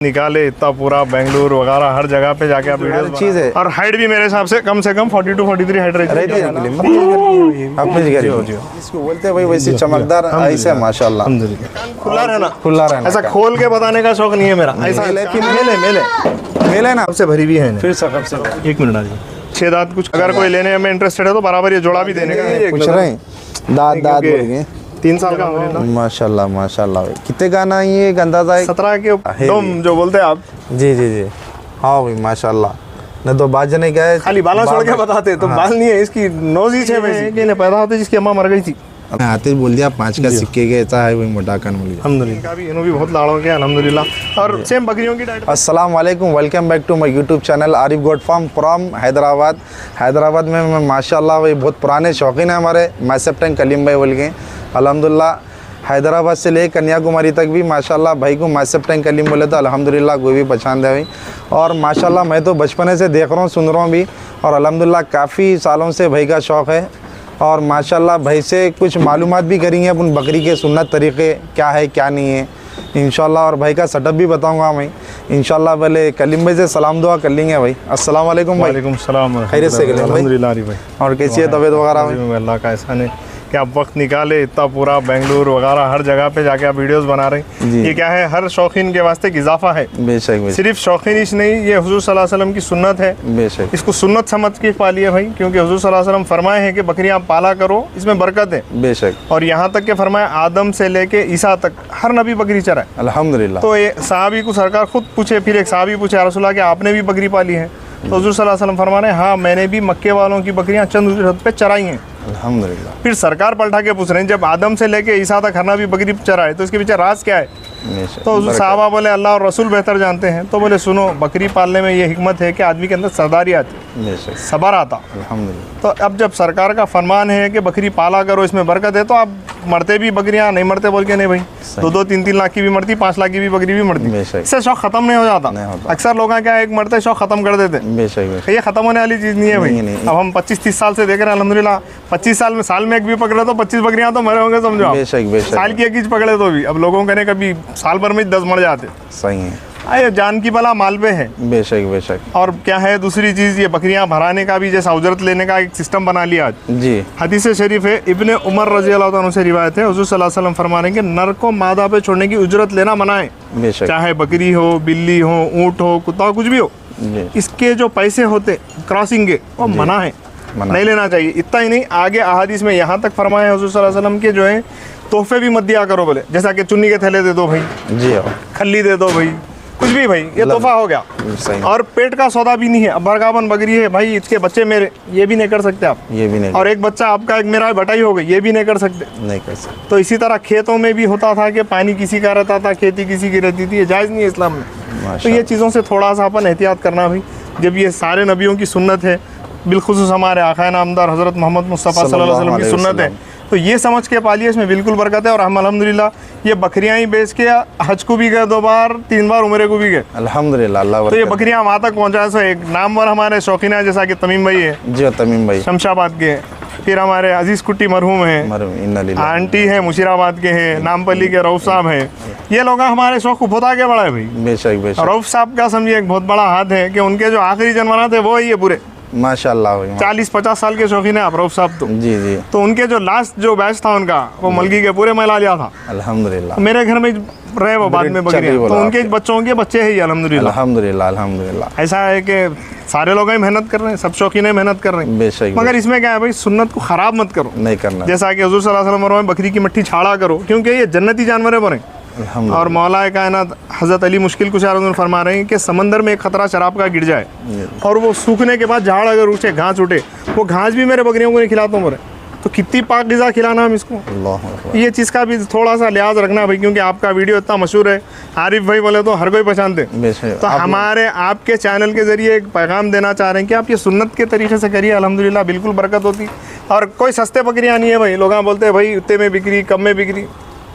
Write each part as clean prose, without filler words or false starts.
निकाले इतना पूरा बेंगलुरु वगैरह हर जगह पे जाके आप वीडियोस चीज है। और हाइट भी मेरे हिसाब से कम 42 43 हाइट रहती है। इसको बोलते हैं भाई वैसी चमकदार ऐसे माशाल्लाह खुला रहना ऐसा का। खोल के बताने का शौक नहीं है मेरा। ऐसा मेले ना सबसे भरी भी है। फिर सब से 1 मिनट आइए। 6 दांत कुछ अगर कोई लेने में इंटरेस्टेड है तो बराबर ये जोड़ा भी देने का पूछ रहे हैं दांत बोल गए 3 साल का होगा। माशाल्लाह माशाल्लाह भाई कितने गाना ये एक अंदाजा है 17 के दम जो बोलते हैं आप। जी जी जी हाँ भाई माशाल्लाह न तो बाज नहीं गए खाली बाला छोड़ के बताते तो बाल नहीं है इसकी नोज ही है वैसी कि पैदा होते जिसकी अम्मा मर गई थी। आते बोल दिया 5 का सिक्के के ऐसा है वही मोटा कान बोल अल्हम्दुलिल्लाह भी इन्हों भी बहुत लाड़ों के अल्हम्दुलिल्लाह। और सेम बकरियों की डाइट। अस्सलाम वालेकुम welcome back to my YouTube channel Arif goat farm from Hyderabad में माशाल्लाह भाई बहुत पुराने शौकीन है हमारे मैसेप्टन कलीम भाई बोल के अल्हम्दुलिल्लाह हैदराबाद से ले कन्याकुमारी तक भी माशाल्लाह भाई को मैसेप्टन कलीम बोले तो अल्हम्दुलिल्लाह कोई भी पहचान दे भाई। और माशाल्लाह मैं तो बचपने से देख रहा हूँ सुन रहा हूँ भी और अल्हम्दुलिल्लाह काफ़ी सालों से भाई का शौक़ है। और माशाल्लाह भाई से कुछ मालूमात भी करेंगे अपन बकरी के सुन्नत तरीक़े क्या है क्या नहीं है इंशाल्लाह। और भाई का सेटअप भी बताऊंगा मैं इंशाल्लाह। पहले कलीम भाई से सलाम दुआ कर लेंगे भाई। अस्सलाम वालेकुम भाई। वालेकुम सलाम। खैरियत से कलीम भाई? अल्हम्दुलिल्लाह भाई। और कैसी है तबीयत वगैरह भाई? अल्लाह का एहसान है कि आप वक्त निकाले इतना पूरा बेंगलुरु वगैरह हर जगह पे जाके आप वीडियोस बना रहे हैं। ये क्या है हर शौकीन के वास्ते एक इजाफा है। बेशक सिर्फ शौकीन ही नहीं ये हुजूर सल्लल्लाहु अलैहि वसल्लम की सुन्नत है। बेशक इसको सुन्नत समझ के पालिए भाई क्योंकि हुजूर सल्लल्लाहु अलैहि वसल्लम फरमाए हैं कि बकरियां पाला करो इसमें बरकत है। बेशक और यहाँ तक के फरमाए आदम से लेके ईसा तक हर नबी बकरी चराए अल्हम्दुलिल्लाह। तो ये सहाबी को सरकार खुद पूछे फिर एक सहाबी पूछे या रसूलल्लाह कि आपने भी बकरी पाली है तो हुजूर सल्लल्लाहु अलैहि वसल्लम फरमा रहे हैं हाँ मैंने भी मक्के वालों की बकरियां चंद उजरत पे चराई हैं अल्हम्दुलिल्लाह। फिर सरकार पलटा के पूछ रहे हैं जब आदम से लेके ईसा तक हर नबी बकरी चराए तो इसके पीछे राज क्या है। तो हुजूर साहबा बोले अल्लाह और रसूल बेहतर जानते हैं। तो बोले सुनो बकरी पालने में ये हिकमत है कि आदमी के अंदर सरदारी आती सबर आता। अल्हम्दुलिल्लाह। तो अब जब सरकार का फरमान है कि बकरी पाला करो इसमें बरकत है तो आप मरते भी बकरियां नहीं मरते बोल के नहीं भाई 2-3 लाख की भी मरती 5 लाख की भी बकरी भी मरती इससे शौक खत्म नहीं हो जाता। अक्सर लोग क्या एक मरते शौक खत्म कर देते ये खत्म होने वाली चीज़ नहीं है भाई। अब हम 25-30 साल से देख रहे हैं अल्हम्दुलिल्लाह 25 साल में एक भी पकड़े तो 25 बकरियां तो मरे होंगे समझो। साल की एक चीज पकड़े तो भी अब लोगों के कभी साल भर में 10 मर जाते। सही है ये जान की भला माल पे है। बेशक बेशक। और क्या है दूसरी चीज़ ये बकरियां भराने का भी जैसा उजरत लेने का एक सिस्टम बना लिया आज जी। हदीस शरीफ है इब्ने उमर रजी अल्लाह तआला से रिवायत है हुजूर सल्लल्लाहु अलैहि वसल्लम फरमा रहे हैं कि नर को मादा पे छोड़ने की उजरत लेना मना है। बेशक चाहे बकरी हो बिल्ली हो ऊँट हो कुत्ता कुछ भी हो इसके जो पैसे होते क्रॉसिंग के वो मना है नहीं लेना चाहिए। इतना ही नहीं आगे अहादीस में यहाँ तक फरमाया हुजूर सल्लल्लाहु अलैहि वसल्लम के जो है तोहफे भी मत दिया करो बोले जैसा कि चुन्नी के थैले दे दो भाई जी खल्ली दे दो भाई कुछ भी भाई ये तोहफा हो गया। और पेट का सौदा भी नहीं है। अब बरगावन बकरी है भाई इसके बच्चे मेरे ये भी नहीं कर सकते आप ये भी नहीं। और एक बच्चा आपका एक मेरा बटाई हो गई ये भी नहीं कर सकते। तो इसी तरह खेतों में भी होता था कि पानी किसी का रहता था खेती किसी की रहती थी ये जायज़ नहीं है इस्लाम में। तो ये चीज़ों से थोड़ा सा अपन एहतियात करना भाई जब ये सारे नबियों की सुन्नत है बिलखुसूस हमारे आक़ाए नामदार हज़रत मोहम्मद मुस्तफ़ा सल्लल्लाहु अलैहि वसल्लम की सुन्नत है तो ये समझ के पालिए इसमें बिल्कुल बरकत है। और हम अल्हम्दुलिल्लाह ये बकरियां ही बेच के हज को भी गए 2 बार 3 बार उम्रे को भी गए अल्हम्दुलिल्लाह अल्लाह। तो ये बकरियां वहाँ तक पहुँचाए सो एक नामवर हमारे शौकीन है जैसा कि तमीम भाई है जी तमीम भाई शमशाबाद के। फिर हमारे अजीज़ कुट्टी मरहूम है आंटी है मुशीराबाद के हैं नामपल्ली के रऊफ साहब हैं। ये लोग हमारे शौक को बहुत आगे बढ़ाए भाई। बेशक बेशक। रऊफ साहब का समझिए एक बहुत बड़ा हाथ है कि उनके जो आखिरी जानवर थे वो ही है पूरे माशाल्लाह 40-50 साल के शौकीन है आप रऊफ साहब तो जी जी। तो उनके जो लास्ट जो बैच था उनका वो मलगी के पूरे महिला लिया था अल्हम्दुलिल्लाह। मेरे घर में रहे वो बाद में बकरियां तो उनके बच्चों के बच्चे ही अल्हम्दुलिल्लाह अल्हम्दुलिल्लाह अल्हम्दुलिल्लाह। ऐसा है कि सारे लोग ही मेहनत कर रहे हैं सब शौकीन मेहनत कर रहे हैं बेशक। मगर इसमें क्या है भाई सुन्नत को खराब मत करो नहीं करना जैसा कि हुजूर सल्लल्लाहु अलैहि वसल्लम बकरी की मट्ठी छाड़ा करो क्योंकि ये जन्नती जानवर बने। और मौलाए कायनात हज़रत अली मुश्किल कुशार फरमा रहे हैं कि समंदर में एक खतरा शराब का गिर जाए और वो सूखने के बाद झाड़ अगर उठे घास उठे वो घास भी मेरे बकरियों को नहीं खिलाता हूँ तो कितनी पाक ग़िज़ा खिलाना हम इसको। ये चीज़ का भी थोड़ा सा लिहाज रखना भाई क्योंकि आपका वीडियो इतना मशहूर है आरिफ भाई बोले तो हर कोई पहचानते। तो हमारे आपके चैनल के ज़रिए एक पैगाम देना चाह रहे हैं कि आप ये सुन्नत के तरीके से करिए अल्हम्दुलिल्लाह बिल्कुल बरकत होती। और कोई सस्ते बकरियाँ नहीं है भाई लोग बोलते हैं भाई उतने में बिक्री कम में बिक्री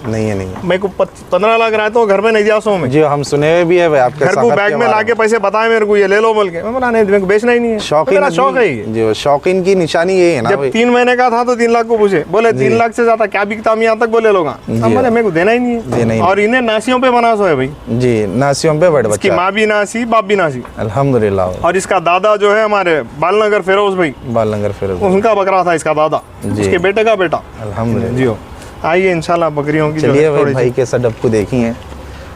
नहीं है, नहीं है। मेरे को 15 लाख रहा तो घर में नहीं दिया सो में, जी हम सुने हुए भी है भाई आपके घर को सखत बैग के में बारे लाके पैसे बताए मेरे को ये ले लो बोल के, मैं बोला नहीं मेरे को बेचना ही नहीं है, शौकीन मेरा शौक है ये। जी शौकीन की निशानी यही है ना जब भाई। 3 महीने का था तो 3 लाख को पूछे, बोले 3 लाख से ज्यादा क्या बिकता हम यहाँ तक बोले लोग, बोले मेरे को देना ही नहीं देना है। ही और इन्हें नासियों पे बना सो है भाई, जी नासियों पे बड़े इसकी बच्चा, माँ भी नासी बाप भी नासी, अल्हम्दुलिल्लाह। और इसका दादा जो है हमारे बालनगर फिरोज भाई, बालनगर फिरोज, उनका बकरा था इसका दादा, जी। उसके बेटे का बेटा। अल्हम्दुलिल्लाह। जी हो, आइए इंशाल्लाह बकरियों की जो चलिए है भाई थोड़ी भाई के सडप को देखी है।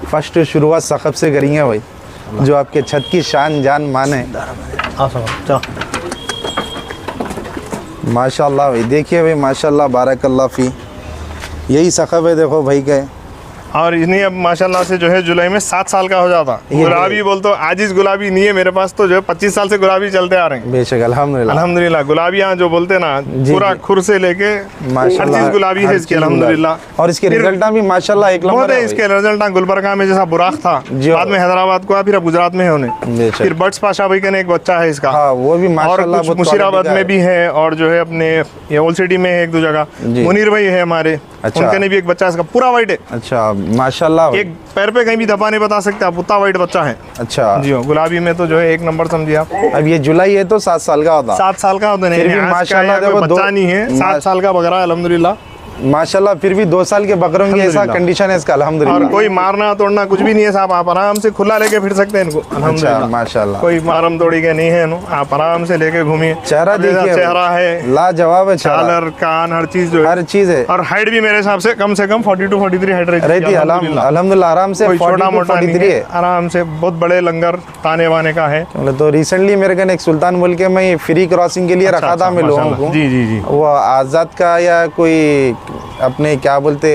फर्स्ट शुरुआत सखब से करी है भाई, जो आपके छत की शान जान मान है माशाल्लाह भाई। देखिए भाई माशाल्लाह बारकल्लाह फी, यही सखब है देखो भाई का। और इन्हें अब माशाल्लाह से जो है जुलाई में 7 साल का हो जाता। गुलाबी बोल तो आजिज गुलाबी नहीं है मेरे पास, तो जो है 25 साल से गुलाबी चलते आ रहे हैं बेशक अल्हम्दुलिल्लाह। अल्हम्दुलिल्लाह। गुलाबियाँ जो बोलते ना पूरा खुर से लेके हर चीज गुलाबी है इसकी अल्हम्दुलिल्लाह। और इसके रिजल्ट भी माशाल्लाह एक बहुत नंबर है है इसके रिजल्ट। गुलबर्गा में जैसा बुराक था, बाद में हैदराबाद को, फिर अब गुजरात में है उन्हें। बेशक। फिर बट्स पाशा भाई का एक बच्चा है इसका, हाँ वो भी और माशाल्लाह कुछ बहुत मुशीराबाद क्वालिटी का में भी है, और जो है अपने ये ओल्ड सिटी में है एक 2 जगह। मुनीर भाई है हमारे, अच्छा। उनके ने भी एक बच्चा इसका पूरा वाइट है। अच्छा माशाल्लाह भाई। एक पैर पे कहीं भी धब्बा नहीं बता सकते आप, उतना वाइट बच्चा है। अच्छा जी हो, गुलाबी में तो जो है एक नंबर समझिए आप। अब ये जुलाई है तो 7 साल का होता। 7 साल का होता फिर भी नहीं, आज का माशाल्लाह कोई देखो बच्चा नहीं है, 7 साल का बकरा है अल्हम्दुलिल्लाह। माशाल्लाह फिर भी 2 साल के बकरों की ऐसा अल्हम्दुलिल्लाह। कंडीशन है इसका और अल्हम्दुलिल्लाह। कोई मारना तोड़ना कुछ भी नहीं है साहब, आप आराम से खुला लेके फिर सकते हैं इनको अच्छा अल्हम्दुलिल्लाह। माशाल्लाह। कोई मारम तोड़ी के नहीं है इनको, आप आराम से लेके घूमिए। चेहरा अब जैसा देखिए, चेहरा है, लाजवाब है चेहरा, झालर कान हर चीज जो है, हर चीज है। और हाइट भी मेरे हिसाब से कम 42 43 हाइट रहती रहती है अल्हम्दुलिल्लाह आराम से। कोई 40 छोटा to मोटा नहीं 43 है, आराम से बहुत बड़े लंगर ताने वाने का है। तो रिसेंटली मेरे कन एक सुल्तान बोल के मैं फ्री क्रॉसिंग के लिए रखा था मैं लोगों माशाल्लाह। को। जी जी जी। वो आज़ाद का या कोई अपने क्या बोलते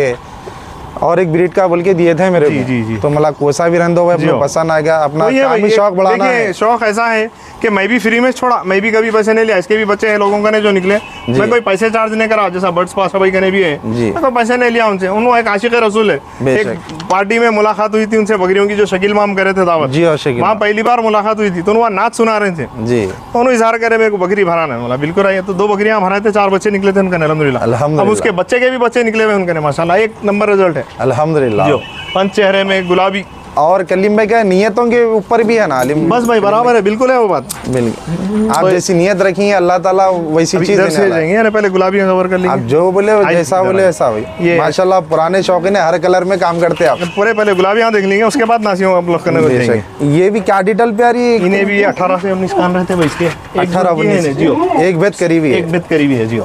और एक ब्रीड का बोल के दिए थे मेरे जी, को। जी, जी। तो मतलब कोसा भी रन दो भाई, अपने पसंद आ गया। अपना वही है काम भाई, ही शौक बढ़ाना देखिए, है। शौक ऐसा है कि मैं भी फ्री में छोड़ा, मैं भी कभी पैसे नहीं लिया। इसके भी बच्चे हैं लोगों का ने जो निकले, मैं कोई पैसे चार्ज नहीं करा, जैसा बर्ड्स पास भाई का ने भी है, जी। मैं तो पैसे नहीं लिया उनसे। उन्होंने एक आशिक रसूल है, बेशक। एक पार्टी में मुलाकात हुई थी उनसे बकरियों की, जो शकील माम करे थे दावत। जी और शकील वहाँ पहली बार मुलाकात हुई थी, तो उन्होंने नाच सुना रहे थे, जी तो उन्होंने इजहार करे मेरे को बकरी भराना है। बोला बिल्कुल आइए। तो 2 बकरियां भराए थे, 4 बच्चे निकले थे उनके अल्हम्दुलिल्लाह। अल्हम्दुलिल्लाह। अब उसके बच्चे के भी बच्चे निकले हुए उनके माशाल्लाह, एक नंबर रिजल्ट है। अल्हम्दुलिल्लाह। पंच चेहरे में गुलाबी, और कलीम भाई क्या नियतों के ऊपर भी है ना आलिम। बस भाई बराबर है, बिल्कुल है वो बात। बिल्कुल आप जैसी नियत रखी है अल्लाह ताला वैसी चीज इधर से जाएंगे ना, पहले गुलाबी का कवर कर आप लेंगे। जो बोले जैसा बोले वैसा भाई। ये माशाल्लाह पुराने शौकीन है, हर कलर में काम करते हैं आप। पूरे पहले गुलाबियाँ देख लेंगे, उसके बाद नासियों का ब्लॉक करने को जाएंगे। बेशक। ये भी क्या डिटेल पे आ रही है? इन्हें भी 18 से 19 कान रहते हैं भाई इसके। 18 19 जियो, एक बेत करीबी है। एक बेत करीबी है जियो।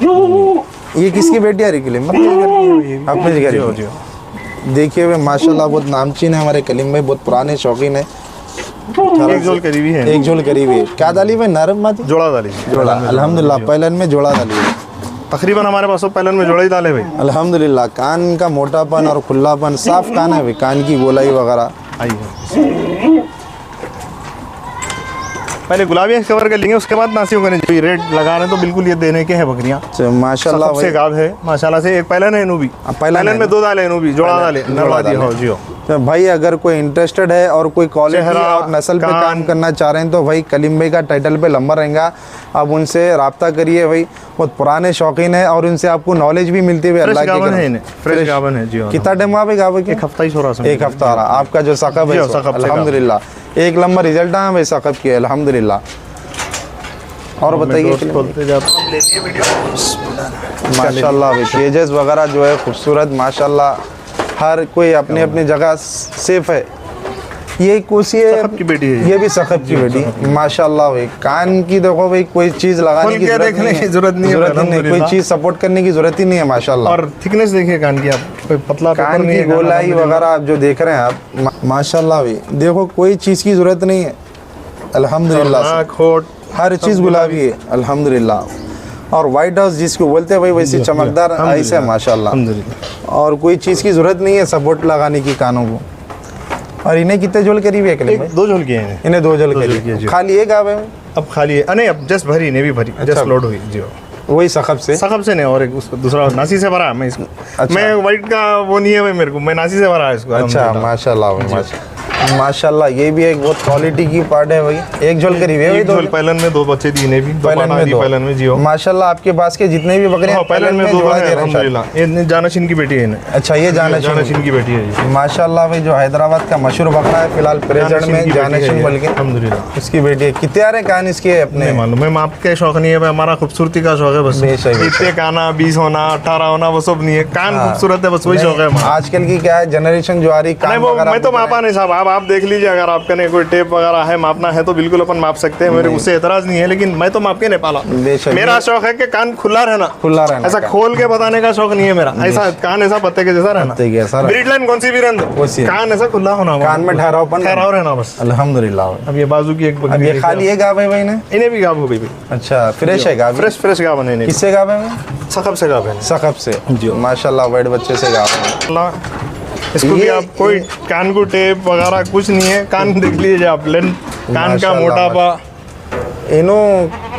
ये किसकी बेटी आ रही कलीम? अपने जियो घर जियो। देखिए भाई माशाल्लाह बहुत नामचीन है हमारे कलीम भाई, बहुत पुराने शौकीन है। एक जोल करीबी है, एक जोल करीबी है। क्या दाली भाई? नरम माती जोड़ा दाली। जोड़ा अल्हम्दुलिल्लाह। पहलन में जोड़ा दाली है तकरीबन हमारे पास पहलन में जोड़ा ही डाले भाई अल्हम्दुलिल्लाह। कान का मोटापन और खुलापन, साफ कान है भाई, कान की गोलाई वगैरह। आइए पहले गुलाबी कवर कर लेंगे, उसके बाद नासियों का जो रेट लगा रहे हैं तो बिल्कुल ये देने के हैं बकरियाँ। माशाल्लाह सबसे गाब है माशाल्लाह से। एक पहलन है इनू भी, पहलन में 2 दाले इनू भी, जोड़ा दाले नरवादी हो जियो। तो भाई अगर कोई इंटरेस्टेड है और कोई क्वालिटी और नस्ल पे काम करना चाह रहे हैं तो भाई कलीम भाई का टाइटल पे नंबर रहेगा, आप उनसे रब्ता करिए भाई। बहुत पुराने शौकीन है और उनसे आपको नॉलेज भी मिलती है अल्लाह की। फ्रेश गावन है जी। कितना टाइम आप गावे के? 1 हफ्ता ही छोड़ा, 1 हफ्ता आ रहा आपका जो सकब है अल्हम्दुलिल्लाह। 1 नंबर रिजल्ट है भाई सकब के अल्हम्दुलिल्लाह। और बताइए माशाल्लाह भाई केजेस वगैरह जो है खूबसूरत माशाल्लाह, हर कोई अपनी अपनी जगह सेफ है। ये कोसी है की बेटी है, ये भी सखब की बेटी माशाल्लाह भाई। कान की देखो भाई, कोई चीज लगाने की जरूरत नहीं, कोई चीज सपोर्ट करने की जरूरत ही नहीं है माशाल्लाह। और थिकनेस देखिए कान की, आप कोई पतला कान की गोलाई वगैरह आप जो देख रहे हैं आप माशाल्लाह भाई, देखो कोई चीज की जरूरत नहीं है अल्हम्दुलिल्लाह। खोट हर चीज गुलाबी है अल्हम्दुलिल्लाह। और वाइट हाउस जिसको बोलते हैं भाई वैसे चमकदार ऐसे माशाल्लाह। और कोई चीज़ की ज़रूरत नहीं है सपोर्ट लगाने की कानों को। और इन्हें कितने जोल करीब है? 2 जोल किए हैं इन्हें 2 जोल करीब। खाली एक आवे में अब खाली है, नहीं अब जस्ट भरी, इन्हें भी भरी, जस्ट लोड हुई जी। वही सकब से नहीं, और एक उसको दूसरा नासी से भरा मैं इसको। अच्छा। मैं वाइट का वो नहीं है भाई मेरे को, मैं नासी से भरा है इसको। अच्छा माशाल्लाह। माशाल्लाह ये भी एक बहुत क्वालिटी की पार्ट है भाई। एक झोल करीब है भाई, एक दो झोल पहलन में 2 बच्चे दिए ने भी, पहलन में दो, पहलन में जियो माशाल्लाह आपके पास के जितने भी बकरे हाँ, हैं पहलन में 2 जुड़ा है दे रहे हैं शायद। अल्हम्दुलिल्लाह। ये जानाशिन की बेटी है ना, अच्छा ये जानाशिन जानाशिन की बेटी है ये, माशाल्लाह भाई जो हैदराबाद का मशहूर बकरा है फिलहाल प्रेजेंट में जानाशिन बोल के अल्हम्दुलिल्लाह। उसकी बेटी है। कितने आ रहे कान इसके अपने? नहीं मालूम, मैं आपके शौक नहीं है भाई, हमारा खूबसूरती का शौक है बस। बेशक, इतने काना 20 होना 18 होना वो सब नहीं है, कान खूबसूरत है बस, वही शौक है हमारा। आजकल की क्या है जनरेशन जो आ रही नहीं वो मैं तो मापा नहीं साहब, आप देख लीजिए, अगर आपके ने कोई टेप वगैरह है मापना है तो बिल्कुल अपन माप सकते हैं, मेरे उससे एतराज नहीं है, लेकिन मैं तो माप के नहीं पाला। बेशक। मेरा शौक है कि कान खुला रहना, खुला रहना ऐसा का। खोल के बताने का शौक नहीं है मेरा, ऐसा कान ऐसा पत्ते के जैसा रहना, पत्ते के जैसा रहना। ब्रीड लाइन कौन सी भी रहना, सी है। कान ऐसा खुला होना, कान में ठहराव रहना बस। अल्हम्दुलिल्लाह। अब ये बाजू की एक अब बकरी ये खाली है गाभ है भाई ने? इन्हें भी गाभ हो गई भाई। अच्छा फ्रेश है गाभ? फ्रेश गाभ है इन्हें। किससे गाभ है भाई? सकब से गाभ है, सकब से जी माशाल्लाह, वाइट बच्चे से गाभ है। अल्लाह। इसको भी आप कोई कान को टेप वगैरह कुछ नहीं है, कान देख लीजिए आप, लेंथ कान का माशाल्लाह, मोटापा। इनो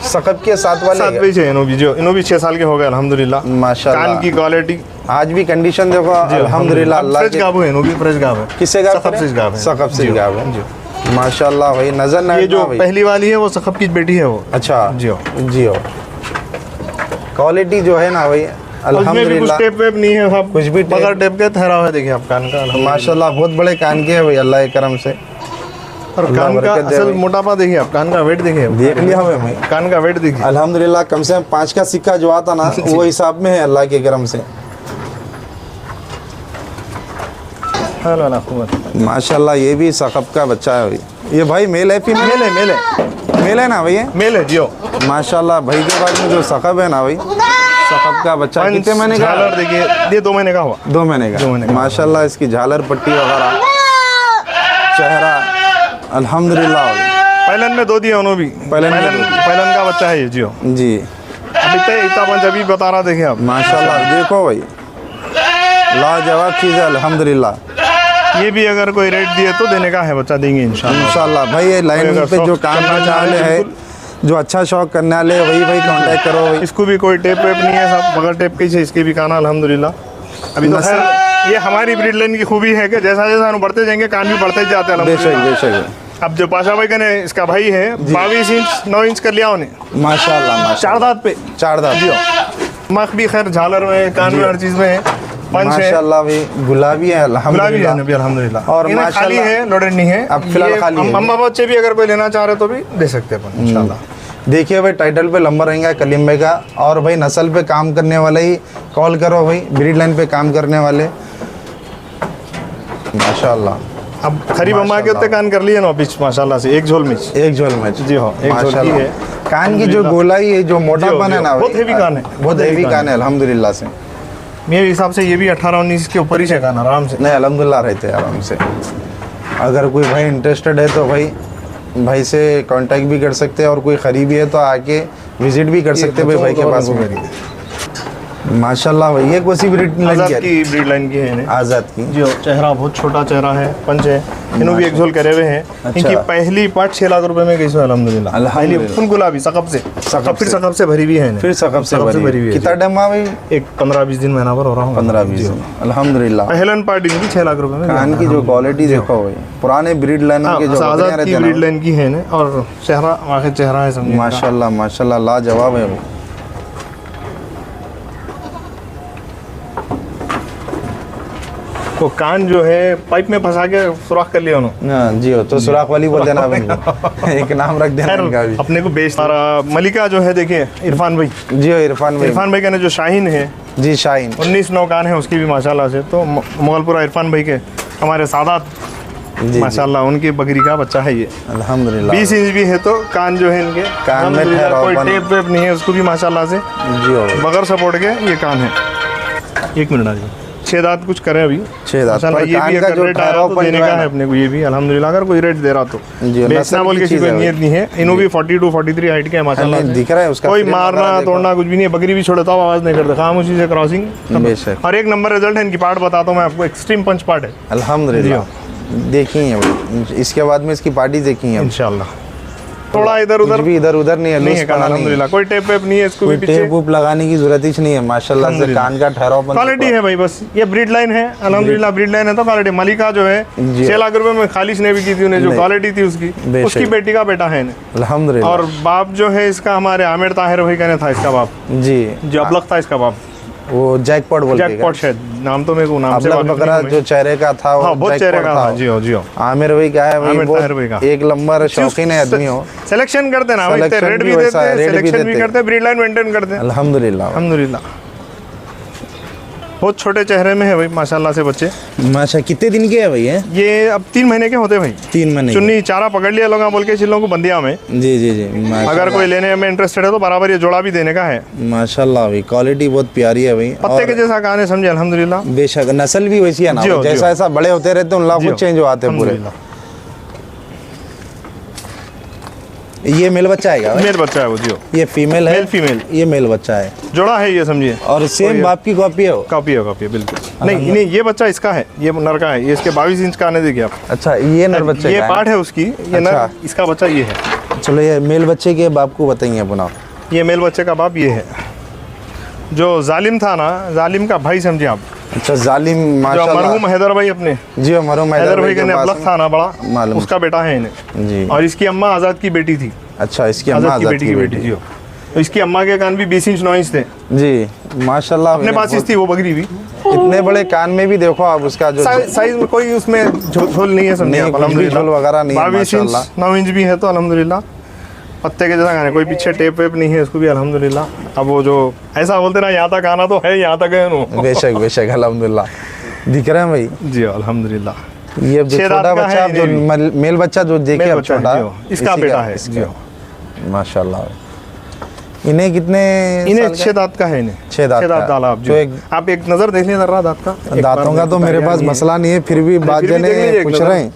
सकब के साथ वाले साथ भी है, इनो भी 6 साल के हो गए अल्हम्दुलिल्लाह। माशाल्लाह। कान की क्वालिटी आज भी कंडीशन देखो अल्हम्दुलिल्लाह अल्लाह फ्रेश गाभ है, इनो भी फ्रेश गाभ है। किससे गाभ? सकब से गाभ है, सकब से गाभ है माशाल्लाह भाई। नजर ना ये जो पहली वाली है वो सकब की बेटी है वो। अच्छा जियो जियो क्वालिटी जो है ना भाई उसमें भी कुछ अल्हम्दुलिल्लाह टेप वेप नहीं है साहब, कुछ भी टेप- बगैर टेप के ठहरा हुआ है, देखिए आप कान का अल्हम्दुलिल्लाह। माशाल्लाह बहुत बड़े कान के है भाई अल्लाह के करम से। और अल्लाह कान का बरकत दे असल भाई। मोटापा देखिए आप, कान का वेट देखिए, देख लिया हमें भाई कान का वेट देखिए। अल्हम्दुलिल्लाह, कम से कम 5 का सिक्का जो आता ना वो हिसाब में है अल्लाह के करम से। माशाल्लाह ये भी सकब का बच्चा है भाई। ये भाई मेल है फीमेल? मेल है, मेल है, मेल है ना भाई? ये मेल है जियो। माशाल्लाह भाई के बाद में जो सकब है ना भाई, सकब का बच्चा कितने महीने का? झालर देखिए, ये 2 महीने का हुआ। 2 महीने का। 2 महीने का। माशाल्लाह इसकी झालर पट्टी वगैरह चेहरा अल्हम्दुलिल्लाह भाई। पहलन में 2 दिए उन्होंने भी, पहलन में 2 पहलन का बच्चा है ये जियो। जी अभी इतना पंच अभी बता रहा, देखिए आप माशाल्लाह देखो भाई लाजवाब चीज़ है अल्हम्दुलिल्लाह। ये भी अगर कोई रेट दिए तो देने का है, बच्चा देंगे इंशाल्लाह। इंशाल्लाह भाई। ये लाइन अगर पे जो शौक काम करना करने चाहे वाले है, जो अच्छा शौक करने वाले वही भाई कांटेक्ट करो भाई। इसको भी कोई टेप वेप नहीं है सब, बगैर टेप के ही इसके भी कान अल्हम्दुलिल्लाह। अभी तो खैर ये हमारी ब्रीड लाइन की खूबी है कि जैसा जैसा हम बढ़ते जाएंगे कान भी बढ़ते ही जाते हैं बेशक अल्हम्दुलिल्लाह। बेशक। अब जो पाशा भाई का ने इसका भाई है 22 इंच 9 इंच कर लिया उन्हें, माशाल्लाह 4 माशाल्लाह दांत पे। 4 दांत जियो मख भी खैर झालर में, कान में, हर चीज़ में है, पंच है, माशाल्लाह भाई। गुलाबी है गुलाबी है अल्हम्दुलिल्लाह। नबी अल्हम्दुलिल्लाह। और इन्हें खाली माशाल्लाह है, लोडेड नहीं है। अब फिलहाल ये खाली है। अम्मा बच्चे भी अगर कोई लेना चाह रहे तो भी दे सकते हैं अपन इंशाल्लाह। देखिए भाई टाइटल पे नंबर रहेगा कलीम भाई का। और भाई नस्ल पे काम करने वाले ही कॉल करो भाई, ब्रीड लाइन पे काम करने वाले माशाल्लाह। अब खरीब अम्मा के उत्ते कान कर लिए ना बीच माशाल्लाह से, एक झोल में एक झोल में जी हाँ, एक झोल की माशाल्लाह। है। कान की जो गोलाई है, जो मोटापन है ना भाई, बहुत हेवी कान है, बहुत हेवी कान है अल्हम्दुलिल्लाह से। मेरे हिसाब से ये भी 18-19 के ऊपर ही से कान आराम से। नहीं अल्हम्दुलिल्लाह रहते हैं आराम से। अगर कोई भाई इंटरेस्टेड है तो भाई से कांटेक्ट भी कर सकते हैं, और कोई खरीदी है तो आके विजिट भी कर सकते हैं भाई के पास में। माशाल्लाह भाई ये कौन सी ब्रीड लाइन आज़ाद की ब्रीड लाइन की है इन्हें। आज़ाद की जो चेहरा बहुत छोटा चेहरा है, पंच है, इन्हों भी एक झोल करे हुए हैं। अच्छा। इनकी पहली पार्ट 6 लाख रुपए में गई सो अल्हम्दुलिल्लाह। अल्हम्दुलिल्लाह। पहली फुल गुलाबी सकब से, सकब फिर से। सकब से भरी हुई है इन्हें। फिर सकब से भरी हुई है कितना जी। डमा भाई? एक 15-20 दिन महीना भर हो रहा हूँ। 15-20 अल्हम्दुलिल्लाह। पहलन पार्ट इनकी 6 लाख रुपए में कान की जो क्वालिटी देखो भाई, पुराने ब्रीड लाइनों के जो बकरियां आज़ाद रहते की हैं ब्रीड ना, लाइन की है इन्हें, और चेहरा आखिर चेहरा है समझिए। माशाल्लाह माशाल्लाह लाजवाब है भाई। वो कान जो है पाइप में फंसा के सुराख कर लिया उन्होंने। हाँ जी हो तो सुराख वाली बोल देना भाई एक नाम रख देना इनका भी। अपने को बेच रहा मलिका जो है, देखिए इरफान भाई, जी हो इरफान भाई। इरफान भाई का ने जो शाहीन है जी शाहीन 19 कान है उसकी भी माशाल्लाह से। तो मुगलपुरा इरफान भाई के हमारे सादात जी माशाल्लाह उनकी बकरी का बच्चा है ये। अल्हम्दुलिल्लाह। 20 इंच भी है तो कान जो है इनके कान में अल्हम्दुलिल्लाह, कोई ठहरावपन। टेप वेप नहीं है उसको भी माशाल्लाह से, जी हो बगैर सपोर्ट के ये कान है। 1 मिनट आइए। 6 दांत कुछ करे अभी 6 दांत माशाल्लाह। पर ये कान भी का अगर जो रेट आया तो ठहरावपन देने जो है का ना, है अपने को ये भी अल्हम्दुलिल्लाह, अगर कोई रेट दे रहा तो जी, बेचना नस्ल बोल की के चीज़ कोई है नियत नहीं है। इन्हों भी 42 43 हाइट के है माशाल्लाह हमें से। दिख रहा है उसका कोई फ्रेम मारना वगैरह देखो। तोड़ना कुछ भी नहीं है, बकरी भी छोड़ता हुआ आवाज़ नहीं करता, खामोशी से क्रॉसिंग। बेशक और 1 नंबर रिजल्ट है इनकी। पार्ट बताता हूँ मैं आपको, एक्सट्रीम पंच पार्ट है अल्हम्दुलिल्लाह। देखी है भाई, इसके बाद में इसकी पार्टी देखी है इंशाल्लाह। थोड़ा इधर उधर भी इधर उधर नहीं है, नहीं लूज है पड़ा कान, नहीं है। अल्हम्दुलिल्लाह। कोई टेप वेप नहीं है इसको भी कोई पीछे। टेप वूप लगाने की जरूरत ही नहीं है माशाल्लाह से। कान का ठहराव क्वालिटी है भाई, बस ये ब्रीड लाइन है अल्हम्दुलिल्लाह। ब्रीड लाइन है तो क्वालिटी। मलिका जो है 6 लाख रुपए में खालिश ने भी की थी उन्हें, जो क्वालिटी थी उसकी, बेशक। उसकी बेटी का बेटा है इन्हें। अल्हम्दुलिल्लाह। और बाप जो है इसका हमारे आमिर ताहिर भाई का था इसका बाप, जी जो अबलख था इसका बाप, वो जैकपॉट बोलते हैं। जैकपॉट शायद नाम तो मेरे को नाम से अबलख वाकिफ बकरा नहीं हूं जो चेहरे का था, मैं। हाँ, वो बहुत चेहरे का जैकपॉट था। जी हो जी हो। आमिर भाई क्या है भाई, आमिर वो ताहिर भाई का। एक नंबर शौकीन है आदमी हो। सिलेक्शन करते ना भाई, Selection रेट भी भी वैसा है, देते, rate भी सिलेक्शन भी देते। करते, ब्रीड लाइन मेंटेन करते हैं अल्हम्दुलिल्लाह अल्हम्दुलिल्लाह। बहुत छोटे चेहरे में है भाई माशाल्लाह से बच्चे। माशा। कितने दिन के है भाई ये? ये अब 3 महीने के होते भाई। 3 महीने के। चुन्नी चारा पकड़ लिया लोग बोल के चिल्लों को बंदिया में। जी जी जी माशाल्लाह। अगर कोई लेने में इंटरेस्टेड है तो बराबर ये जोड़ा भी देने का है। माशाल्लाह भाई क्वालिटी बहुत प्यारी है भाई। पत्ते के जैसा कान है, समझे अल्हम्दुलिल्लाह। बेशक नस्ल भी वैसी है ना जी हो, भाई, जी जैसा हो। ऐसा बड़े होते रहते हैं उनका जी खुद हो, चेंज हो आते हैं पूरे। अल्हम्दुलिल्लाह। ये मेल बच्चा है क्या भाई? मेल बच्चा है वो, जी हो। ये फीमेल है? मेल फीमेल ये मेल बच्चा है जोड़ा है ये, समझिए। और सेम बाप की कॉपी है वो? कॉपी है बिल्कुल। नहीं नहीं, ये बच्चा इसका है, ये नर का है। ये इसके 22 इंच का आने देखिए आप। अच्छा ये नर बच्चे ये का पार्ट है उसकी, ये नर, अच्छा। इसका बच्चा ये है। चलो ये मेल बच्चे के बाप को बताइए अपना। ये मेल बच्चे का बाप ये है, जो जालिम था ना, जालिम का भाई समझिए आप। अच्छा जालिम जो माशाल्लाह। मरहूम हैदर भाई अपने, जी मरहूम हैदर भाई का के अबलख पास था ना बड़ा, मालूम। उसका बेटा है इन्हें। जी। और इसकी अम्मा आज़ाद की बेटी थी। अच्छा इसकी अम्मा आज़ाद की बेटी की बेटी जी हो। तो इसकी अम्मा के कान भी 20 इंच 9 इंच थे, जी माशाल्लाह। अपने पास ही थी वो बकरी भी। इतने बड़े कान में भी देखो आप उसका जो साइज में कोई उसमें झोल नहीं है, समझिए नहीं, आप, कुछ भी अल्हम्दुलिल्लाह। झोल वगैरह नहीं है 22 इंच माशाल्लाह। 9 इंच भी है तो अल्हम्दुलिल्लाह। पत्ते के जैसा गाने, कोई पीछे टेप वेप नहीं है इसको भी अल्हम्दुलिल्लाह। अब वो जो ऐसा बोलते ना, यहाँ तक आना तो है, यहाँ तक है नो। बेशक बेशक अल्हम्दुलिल्लाह। दिख रहे हैं भाई जी अल्हम्दुलिल्लाह। ये जो 6 छोटा दांत का बच्चा है आप जो मेल बच्चा जो देखे मेल अब बच्चा है, छोटा जी हो। इसका इसी बेटा का- है, इसका। जी हो। माशाल्लाह। इन्हें कितने इन्हें साल 6 दांत का है, इन्हें 6 दांत का। डाला आप। जो एक आप एक नज़र देख लीजिए जरा दांत का। एक दांतों बार का तो मेरे पास मसला नहीं है, फिर भी बात फिर भी जने देख लीजिए एक पूछ नज़र। रहे हैं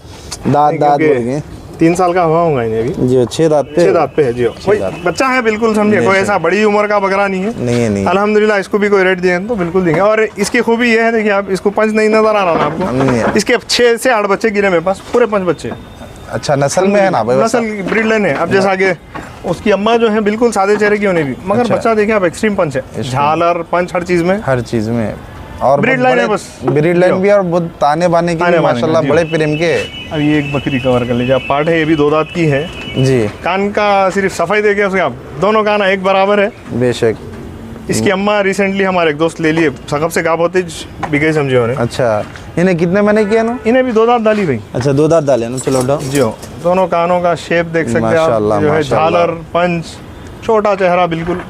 दांत दांत बोल गए। 3 साल का हुआ होगा इन्हें भी। जी 6 दांत पे 6 दांत पे है जी हो। कोई बच्चा है बिल्कुल, समझिए, कोई ऐसा बड़ी उम्र का बकरा नहीं है। नहीं है नहीं अल्हम्दुलिल्लाह। इसको भी कोई रेट दिए तो बिल्कुल देंगे। और इसकी खूबी ये है, देखिए आप, इसको 5 नहीं नजर आ रहा ना नहीं है। आपको, इसके 6 से 8 बच्चे गिरे मेरे पास, पूरे 5 बच्चे। अच्छा नस्ल में है ना भाई नस्ल ब्रीड लाइन है। अब जैसा कि उसकी अम्मा जो है बिल्कुल सादे चेहरे की होने भी, मगर अच्छा। बच्चा देखिए आप एक्सट्रीम पंच है, झालर पंच हर चीज में। हर चीज में। और ब्रीड बहुत लाइन है बड़े- बस। ब्रीड लाइन भी और बहुत ताने बाने की ताने भी बाने की, माशाल्लाह जी। बड़े प्रेम के है। अब ये एक बकरी कवर कर लीजिए आप, पार्ट है, ये भी 2 दांत की है। जी कान का सिर्फ सफाई देखिए उसके आप, दोनों कान एक बराबर है। बेशक। इसकी अम्मा रिसेंटली हमारे एक दोस्त ले लिए, सकब से गाब होते बिके समझे उन्हें। अच्छा इन्हें कितने महीने किया ना? इन्हें भी 2 दांत डाली भाई। अच्छा 2 दांत डाले ना। चलो उठाओ। जी हो। दोनों कानों का शेप देख सकते हैं आप, माशाल्लाह, जो है माशाल्लाह। झालर पंच, छोटा चेहरा बिल्कुल।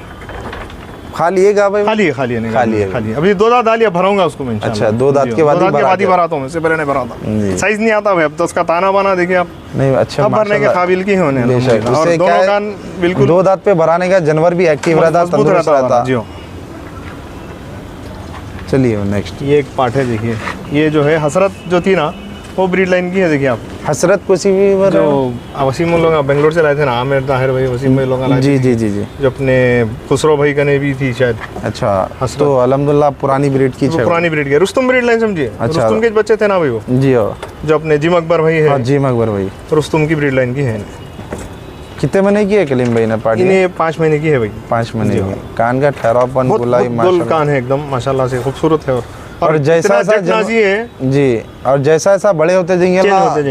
खाली है भाई? खाली है, खाली है, नहीं, खाली है। खाली है। अभी 2 दांत डालिए, भराऊंगा उसको मैं इंशाल्लाह। अच्छा, 2 दांत जी के हो। बाद ही 2 दांत के भरा बाद ही दो। भराता हूँ, इससे पहले नहीं भराता। जी। साइज नहीं आता भाई, अब तो उसका ताना बाना देखिए आप, नहीं अच्छा अब भरने के माशाल्लाह। काबिल की होने बेशक। अल्हम्दुलिल्लाह। और उससे क्या दोनों है, कान बिल्कुल 2 दांत पे भराने का जानवर भी एक्टिव रहता, मजबूत तंदुरुस्त रहता। जी हो। चलिए नेक्स्ट। ये एक पार्ट है, देखिए ये जो है हसरत जो थी ना, वो ब्रीड लाइन की है। देखिए आप, हसरत कोसी भी जो वसीम लोग बेंगलोर से लाए थे ना, आमिर ताहिर भाई, वसीम भाई लोग लाए जी थे, जी जी जी। जो अपने खुसरो भाई कने भी थी शायद। अच्छा हसरत। तो अल्हम्दुलिल्लाह पुरानी ब्रीड की वो है। पुरानी ब्रीड की है, रुस्तुम ब्रीड लाइन समझिए। अच्छा। रुस्तुम के बच्चे थे ना भाई, वो जी हो। जो अपने जिम अकबर भाई हाँ है, जी मकबर भाई। रुस्तुम की ब्रीड लाइन की है। कितने महीने की है कलीम भाई ने पार्टी? इन्हें 5 महीने की है भाई। 5 महीने की। कान का ठहरावपन बहुत गुलाई गोल माशाल्लाह। कान है एकदम माशाल्लाह से, खूबसूरत है। और जैसा इतना जैसा जटनाजी है, जी, और जैसा जैसा बड़े होते जाएंगे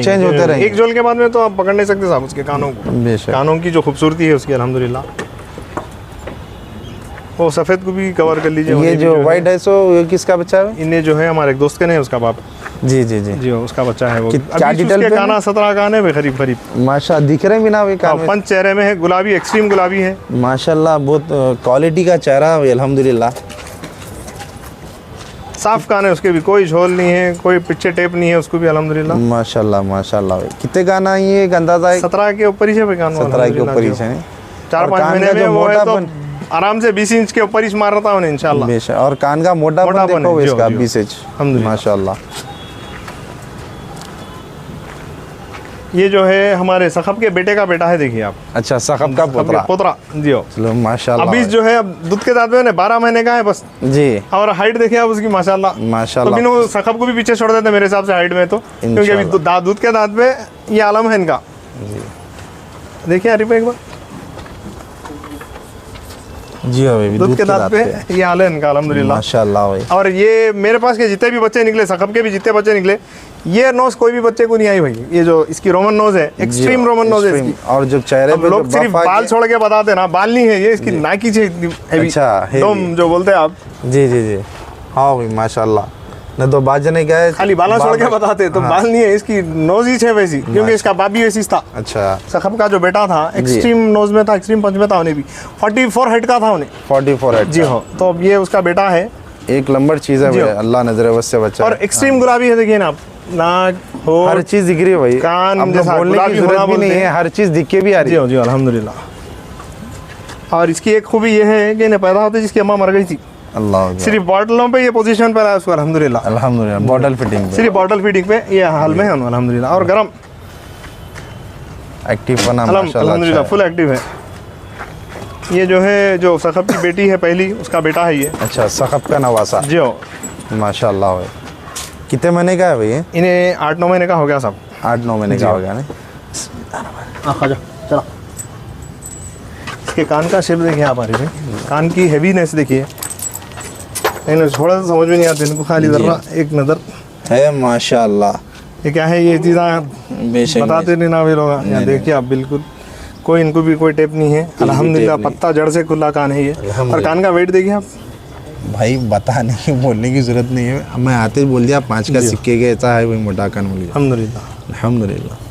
चेंज होते रहेंगे। एक जोल के बाद में तो आप पकड़ नहीं सकते साहब उसके कानों को। बेशक। कानों की जो खूबसूरती है उसकी अल्हम्दुलिल्लाह। वो सफ़ेद को भी कवर कर लीजिए। ये उन्हें भी जो है, वाइट है सो ये किसका बच्चा है? इन्हें जो है हमारे एक दोस्त के नहीं, उसका बाप जी जी जी। जी, उसका बच्चा है वो। क्या अभी डिटेल उसके पे काना 17 कान है भाई, करीब करीब। माशा दिख रहे भी ना भाई कान में। पंच चेहरे में है, गुलाबी, एक्सट्रीम गुलाबी है माशाल्लाह बहुत क्वालिटी का चेहरा है अल्हम्दुलिल्लाह। साफ कान है उसके भी, कोई झोल नहीं है, कोई पीछे टेप नहीं है उसको भी अल्हम्दुलिल्लाह। माशाल्लाह माशाल्लाह भाई। कितने गाना ये एक अंदाजा है? 17 के ऊपर ही है भाई कान। 17 के ऊपर ही है। 4-5 कान महीने का में जो वो है तो मोटापन- आराम से 20 इंच के ऊपर ही मार रहा हूँ इंशाल्लाह। बेशक। और कान का मोटापन मोटापन देखो है, जी, इसका जी। 20 इंच अल्हम्दुलिल्लाह। माशाल्लाह। ये जो है हमारे सखब के बेटे का बेटा है, देखिए आप। अच्छा सखब का पोतरा। पोतरा जी हो। चलो माशाल्लाह। अभी जो है अब दूध के दांत में 12 महीने का है बस। जी और हाइट देखिए आप उसकी माशाल्लाह। तो माशाल्लाह। बिनु सखब को भी पीछे छोड़ देते मेरे हिसाब से हाइट में तो, क्योंकि अभी दूध के दांत पे ये आलम है इनका। देखिए आरिफ भाई एक बार जी हाँ भाई, दूध के दांत पे ये हाल है इनका अल्हम्दुलिल्लाह माशाल्लाह भाई। और ये मेरे पास के जितने भी बच्चे निकले, सकब के भी जितने बच्चे निकले, ये नोज कोई भी बच्चे को नहीं आई भाई। ये जो इसकी रोमन नोज है, एक्सट्रीम रोमन नोज है इसकी। और जो चेहरे पे लोग सिर्फ बाल छोड़ के बताते ना, बाल नहीं है ये, इसकी नाकी से इतनी heavy, अच्छा, heavy। डोम जो बोलते हैं आप, जी जी जी, हाँ भाई माशाल्लाह। नहीं तो बात जने क्या है, खाली बाला छोड़ के बताते, तो बाल नहीं है इसकी, नोज ही है वैसी, क्योंकि इसका बाप भी वैसी था। अच्छा, सकब का जो बेटा था एक्सट्रीम नोज में था, एक्सट्रीम पंच में था, उन्हें भी 44 हाइट का था उन्हें। 44 हाइट जी हाँ, तो अब ये उसका बेटा है। एक नंबर चीज़ है भाई, अल्लाह नजर बस से बचा। और एक्सट्रीम गुलाबी है, देखिए ना आप, नाक हो, हर चीज़ दिख रही है भाई, कान अब जैसा बोलने की गुलाबी जरूरत होना भी नहीं बोलते है, हर चीज़ दिख के भी आ रही है। जी अल्हम्दुलिल्लाह। और इसकी एक खूबी ये है कि इन्हें पैदा होते जिसकी अम्मा मर गई थी, अल्लाह सिर्फ बॉटलों पे ये पोजीशन पर आया उसको अल्हम्दुलिल्लाह। अल्हम्दुलिल्लाह, बॉटल फिटिंग पे सिर्फ बॉटल फीडिंग पे ये हाल में है अल्हम्दुलिल्लाह। और गरम एक्टिव बना माशाल्लाह, अल्हम्दुलिल्लाह अच्छा फुल एक्टिव है। ये जो है, जो सकब की बेटी है पहली, उसका बेटा है ये। है। अच्छा, सकब का नवासा, जी हो, माशाल्लाह भाई। कितने महीने का है भाई ये? इन्हें 8-9 महीने का हो गया सब। 8-9 महीने का हो गया ना। खा चला। इसके कान का शेप देखिए आप, आ रही है कान की हैवीनेस देखिए, इन्हें थोड़ा सा समझ में नहीं आते इनको, खाली जरा एक नज़र है माशाल्लाह। ये क्या है, ये चीज़ें बेशक बताते नहीं ना वे लोग। यहाँ देखिए आप, बिल्कुल कोई इनको भी कोई टेप नहीं है अल्हम्दुलिल्लाह, पत्ता जड़ से खुला कान है ये। और कान का वेट देखिए आप भाई, बताने की बोलने की जरूरत नहीं है, मैं आते ही बोल दिया 5 का सिक्के के ऐसा है वही मोटा कान बोल गया। अल्हम्दुलिल्लाह। अल्हम्दुलिल्लाह।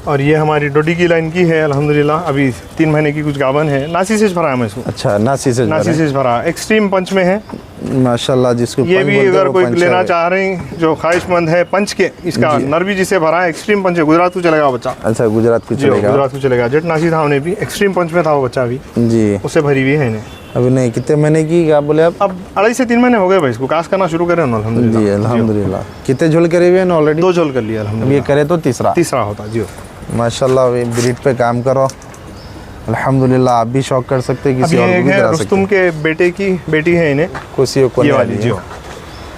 और ये हमारी डोडी की लाइन की है अल्हम्दुलिल्लाह। अभी 3 महीने की कुछ गावन है, नासी से भरा है मैं इसको। अच्छा, नासी से भरा, एक्सट्रीम पंच में है माशाल्लाह। जिसको ये भी बोलते अगर वो कोई पंच लेना है। चाह रहे हैं जो ख्वाहिशमंद है पंच के, इसका नर भी जिसे भरा है, एक्सट्रीम पंच है, गुजरात को चलेगा बच्चा। अच्छा, गुजरात को चलेगा, गुजरात को चलेगा। जेट नासी था उन्हें भी, एक्सट्रीम पंच में था वो बच्चा भी, जी उससे भरी हुई है इन्हें। अभी नहीं, कितने महीने की क्या बोले आप? अब 2.5 से 3 महीने हो गए भाई, इसको कास्ट करना शुरू करे अल्हम्दुलिल्लाह। जी अल्हम्दुलिल्लाह। कितने झोल करे हुए हैं ऑलरेडी? 2 झोल कर लिया ये अल्हम्दुलिल्लाह। करे तो तीसरा होता जी। माशाल्लाह। भाई ब्रीड पे काम करो अल्हम्दुलिल्लाह, आप भी शौक कर सकते हैं, अब किसी ये और को एक भी है करा रुस्तुम सकते के बेटे की बेटी है इन्हें, खुशी को ये वाली जी हो।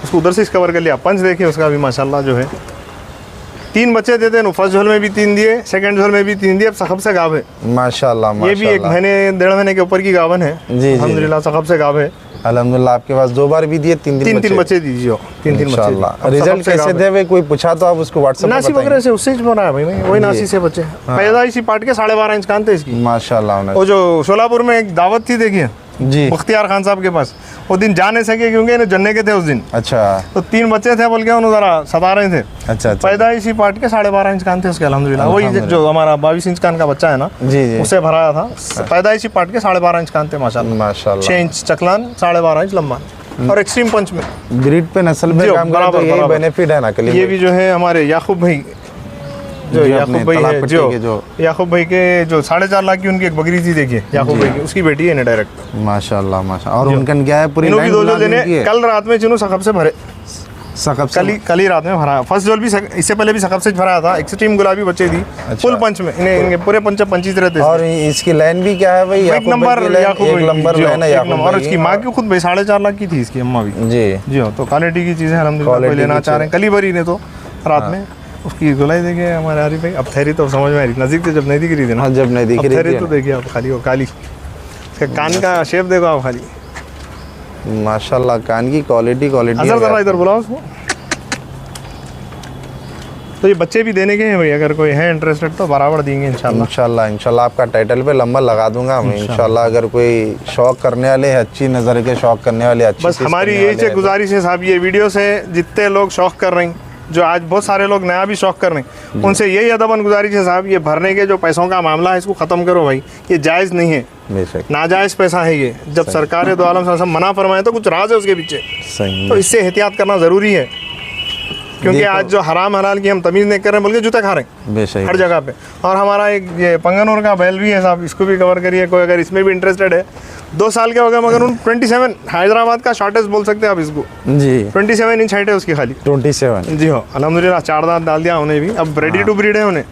उसको उधर से इस कवर कर लिया। पंच देखिए उसका भी माशाल्लाह जो है। 3 बच्चे देते हैं, फर्स्ट झोल में भी 3 दिए, सेकंड झोल में भी 3 दिए। अब सकब से गाव है माशाल्लाह। ये भी 1 महीने 1.5 महीने के ऊपर की गावन है जी अल्हम्दुलिल्लाह, सकब से गाव है अल्हम्दुलिल्लाह। आपके पास 2 बार भी दिए, 3 बच्चे दीजिए हो, 3 बच्चे। माशाल्लाह। रिजल्ट कैसे थे भाई? कोई पूछा तो आप उसको व्हाट्सएप नासी वगैरह से, उससे बना है भाई, वही नासी से बच्चे। पैदाइशी पार्ट के 12.5 इंच कान थे इसकी माशाल्लाह। वो जो शोलापुर में एक दावत थी देखिए जी, मुख्तियार खान साहब के पास, वो दिन जा नहीं सके क्योंकि इन्हें जन्ने के थे उस दिन। अच्छा तो 3 बच्चे थे बोल के उन्होंने जरा सता रहे थे। अच्छा। पैदाइशी पार्ट के 12.5 इंच कान थे उसके अल्हम्दुलिल्लाह। वही जो हमारा 22 इंच कान का बच्चा है ना, जी उसे भराया था। पैदाइशी पार्ट के 12.5 इंच कान थे माशाल्लाह। माशाल्लाह। 6 इंच चकलान, 12.5 इंच लंबा। और एक्सट्रीम पंच में ब्रीड पे नस्ल पे काम करा तो यही बेनिफिट है ना कलीम। ये भी जो है हमारे याकूब भाई, जो याकूब भाई है, जो याकूब भाई के जो 4.5 लाख की उनकी एक बकरी थी देखिए, याकूब भाई की, उसकी बेटी है ना डायरेक्ट माशाल्लाह माशाल्लाह। और उनका क्या है, पूरी इन्हों की 2 लाइन जोल देने कल रात में चिन्हों सकब से भरे, सकब से कल ही रात में भरा। फर्स्ट जोल भी इससे पहले भी सकब से भराया था। एक्सट्रीम गुलाबी बच्चे थी फुल पंच में, इनके पूरे पंच पंचित रहते। और इसकी लाइन भी क्या है भाई? 1 नंबर याकूब भाई, 1 नंबर लाइन है याकूब भाई। और इसकी माँ की खुद भाई 4.5 लाख की थी इसकी अम्मा भी जी हो। तो क्वालिटी की चीज़ें अल्हम्दुलिल्लाह कोई लेना चाह रहे हैं, कल ही भरी ने तो रात में। उसकी गुलाई देखिए हमारे आरिफ भाई। अब ठहरी तो समझ में आ रही, नज़दीक से जब नहीं दिख रही थी ना, जब नहीं दिख रही थी तो देखिए आप खाली वो काली, इसका कान का शेप देखो आप खाली माशाल्लाह। कान की क्वालिटी इधर बुलाओ उसको। तो ये बच्चे भी देने के हैं भाई, अगर कोई है इंटरेस्टेड तो बराबर देंगे इंशाल्लाह। आपका टाइटल पे नंबर लगा दूंगा मैं इंशाल्लाह। अगर कोई शौक करने वाले, अच्छी नज़र के शौक करने वाले, अच्छी बस हमारी यही से गुजारिश है साहब, ये वीडियो से जितने लोग शौक कर रहे हैं, जो आज बहुत सारे लोग नया भी शौक कर रहे हैं, उनसे यही अदबन गुजारिश है साहब, ये भरने के जो पैसों का मामला है इसको ख़त्म करो भाई। ये जायज़ नहीं है, नाजायज़ पैसा है ये। जब सरकार दो आलम सब मना फरमाए तो कुछ राज है उसके पीछे, तो इससे एहतियात करना ज़रूरी है। क्योंकि आज जो हराम हलाल की हम तमीज़ नहीं कर रहे हैं, बल्कि जूते खा रहे हैं हर जगह पे। और हमारा एक ये पंगनूर का बैल भी है साहब, इसको भी कवर करिए कोई अगर इसमें भी इंटरेस्टेड है। 2 साल के हो गए मगर उन 27 हैदराबाद का शॉर्टेज बोल सकते हैं आप इसको जी। 27 इंच हाइट है उसकी खाली 27 जी हो अल्हम्दुलिल्लाह। 4 दांत डाल दिया उन्हें भी, अब रेडी टू ब्रीड है उन्हें।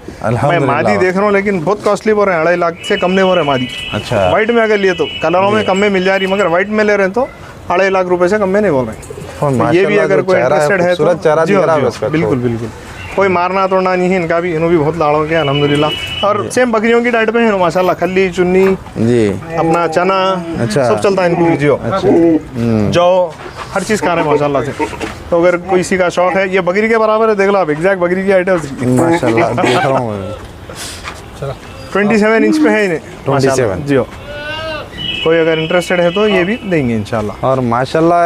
मैं मादी देख रहा हूँ लेकिन बहुत कॉस्टली बोल रहे हैं, 2.5 लाख से कम नहीं हो रहे मादी। अच्छा, वाइट में अगर लिए तो कलरों में कम में मिल जा रही, मगर वाइट में ले रहे हैं तो 2.5 लाख रुपए से कम में नहीं बोल रहे हैं। तो ये भी अगर कोई इंटरेस्टेड है तो बिल्कुल बिल्कुल कोई मारना तोड़ना नहीं है इनका भी, इन्हों भी बहुत लाड़ों के अल्हम्दुलिल्लाह। और सेम बकरियों की डाइट पे है माशाल्लाह, खल्ली चुन्नी जी, अपना चना अच्छा। सब चलता है इनको भी, जियो जौ हर चीज़ खा रहे हैं माशाल्लाह से। तो अगर किसी का शौक है, ये बकरी के बराबर है, देख लो आप एग्जैक्ट बकरी की आइटम माशाल्लाह देख रहा हूँ मैं। 27 इंच पे है इन्हें 27 जियो। कोई अगर इंटरेस्टेड है तो ये भी देंगे इंशाल्लाह। और माशाल्लाह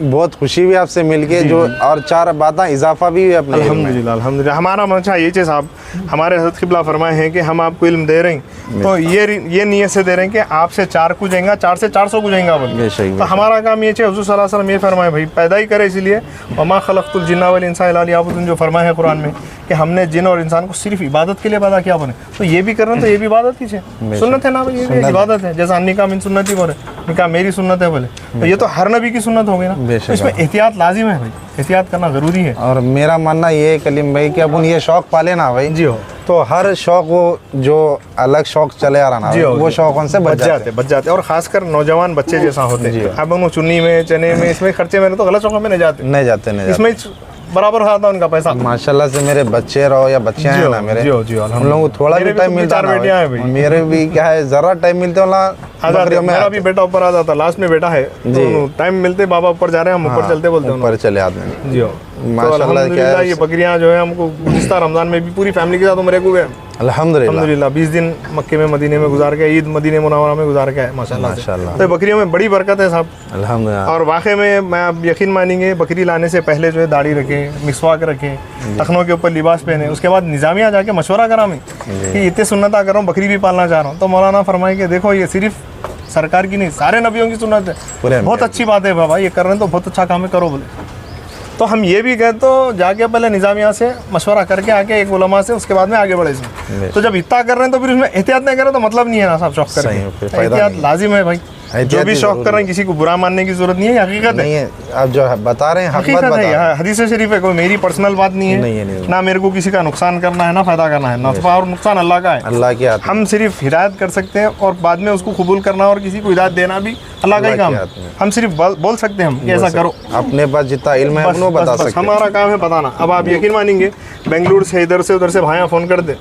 बहुत खुशी हुई आपसे मिलके, जो और 4 बातें इजाफा भी हुई अपने इल्म में। अल्हम्दुलिल्लाह अल्हम्दुलिल्लाह। हमारा मंशा ये चीज़ साहब, हमारे हज़रत क़िबला फरमाए हैं कि हम आपको इल्म दे रहे हैं तो ये नियत से दे रहे हैं कि आपसे 4 को जाएगा, 4 से 400 को जाएगा बोल। तो हमारा काम ये हुज़ूर सल्लल्लाहु अलैहि वसल्लम ये फरमाए भाई पैदा ही करे इसलिए, वमा खलक़तुल जिन्ना वल इंसा इल्ला लियअबुदून, जो फरमाया है कुरान में कि हमने जिन और इंसान को सिर्फ इबादत के लिए पैदा किया बने। तो ये भी कर रहे हैं तो ये भी इबादत की है, सुन्नत है ना भाई, ये भी इबादत है। जैसा निकाह मिन सुन्नती बोले, निकाह मेरी सुन्नत है बोले, तो ये तो हर नबी की सुन्नत हो गई ना, तो इसमें एहतियात लाजिम है भाई, एहतियात करना ज़रूरी है। और मेरा मानना ये है कलीम भाई कि अपन ये शौक़ पाले ना भाई जी हो, तो हर शौक़ वो जो अलग शौक़ चले आ रहा ना भाई, वो शौक़ों से बच जाते। और खासकर नौजवान बच्चे जैसा होते हैं, अब उन्होंने चुन्नी में, चने में, इसमें खर्चे में तो गलत शौक़ों में नहीं जाते, इसमें बराबर खाता उनका पैसा। माशाल्लाह से मेरे बच्चे रहो या बच्चियां हैं ना मेरे, हम लोगों को थोड़ा भी टाइम मिलता है, मेरे भी क्या है जरा टाइम मिलते हो मेरा भी बेटा ऊपर आ जाता, लास्ट में बेटा है, टाइम मिलते बाबा ऊपर जा रहे हैं, हम ऊपर चलते बोलते हैं, ऊपर चले आते हैं जी। माशाल्लाह क्या है, ये बकरियां जो है हमको गुज़िश्ता रमज़ान में भी पूरी फैमिली के साथ उम्रे को गए अल्हम्दुलिल्लाह। 20 दिन मक्के में मदीने में गुजार के, ईद मदीने मुनव्वरा में गुजार के माशाल्लाह। तो बकरियों में बड़ी बरकत है साहब अल्हम्दुलिल्लाह। और वाकई में मैं आप यकीन मानेंगे, बकरी लाने से पहले जो है दाढ़ी रखें, मिसवाक रखें, टखनों के ऊपर लिबास पहने, उसके बाद निज़ामिया जाके मशवरा करा मैं कि इतने सुन्नता कर रहा हूँ, बकरी भी पालना चाह रहा हूँ। तो मौलाना फरमाए कि देखो ये सिर्फ सरकार की नहीं, सारे नबियों की सुन्नत है, बहुत अच्छी बात है बाबा, ये कर रहे हैं तो बहुत अच्छा काम है, करो बोले। तो हम ये भी कहते तो जाके पहले निज़ामिया से मशवरा करके आके एक उलमा से, उसके बाद में आगे बढ़े इसमें। तो जब इतना कर रहे हैं तो फिर उसमें एहतियात नहीं करें तो मतलब नहीं है ना साहब, शौक करके एहतियात लाजिम है भाई। जो भी शौक कर रहे हैं किसी को बुरा मानने की जरूरत नहीं है, हकीकत नहीं है। आप जो बता रहे हैं हकीकत है, हदीस शरीफ है, कोई मेरी पर्सनल बात नहीं है, ना मेरे को किसी का नुकसान करना है ना फायदा करना है, नफ़ा और नुकसान अल्लाह का है, अल्लाह की आदत। हम सिर्फ हिदायत कर सकते हैं और बाद में उसको कबूल करना और किसी को हिदायत देना भी अल्लाह का ही काम है। हम सिर्फ बोल सकते हैं हम कि ऐसा करो, अपने पास जितना इल्म है वो बता सकते हैं, हमारा काम है बताना। अब आप यकीन मानेंगे, बेंगलुरु से इधर से उधर से भाइयाँ फ़ोन कर दे,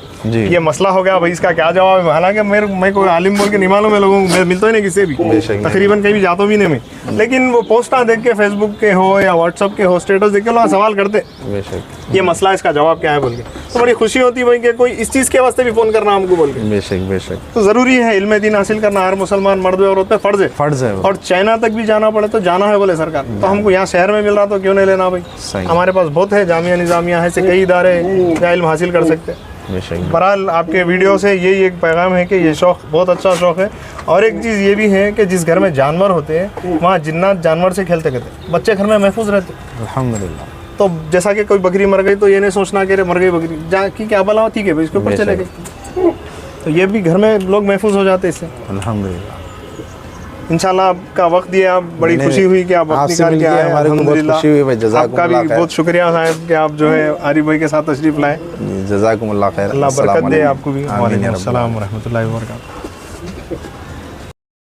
ये मसला हो गया भाई, इसका क्या जवाब है। हालांकि मैं कोई आलिम बोल के नहीं मालूम है, लोगों को मिलता ही नहीं किसी भी, तकरीबन कहीं भी जाता भी नहीं मैं, लेकिन वो पोस्टा देख के फेसबुक के हो या व्हाट्सअप के हो, स्टेटस देख के लोग सवाल करते ये मसला, इसका जवाब क्या है बोल के, तो बड़ी खुशी होती है भाई कि कोई इस चीज़ के वास्ते भी फ़ोन करना हमको बोल के। बेशक तो ज़रूरी है इल्म दीन हासिल करना, हर मुसलमान मर्द औरत पे फ़र्ज़ है। और चाइना तक भी जाना पड़े तो जाना है बोले सरकार, तो हमको यहाँ शहर में मिल रहा तो क्यों नहीं लेना भाई, हमारे पास बहुत है, जामिया निज़ामिया है, से कई इदारे या इल्म हासिल कर सकते हैं। बहरहाल आपके वीडियो से यही एक पैगाम है कि ये शौक़ बहुत अच्छा शौक़ है। और एक चीज़ ये भी है कि जिस घर में जानवर होते हैं वहाँ जिन्नात जानवर से खेलते कहते, बच्चे घर में महफूज रहते अल्हम्दुलिल्लाह। तो जैसा कि कोई बकरी मर गई तो ये नहीं सोचना कि मर गई बकरी, जा की क्या भला, ठीक है भाई इसके ऊपर चले गए, तो ये भी घर में लोग महफूज हो जाते इससे अल्हम्दुलिल्लाह। इंशाल्लाह आपका वक्त दिया, आप बड़ी खुशी हुई कि आप वक्त निकाल के आए, अल्हम्दुलिल्लाह। आपका भी बहुत शुक्रिया साहब कि आप जो है आरिफ भाई के साथ तशरीफ़ लाए, जज़ाकुमुल्लाह खैर, अल्लाह बरकत दे आपको भी। वालेकुम अस्सलाम व रहमतुल्लाहि व बरकातहू।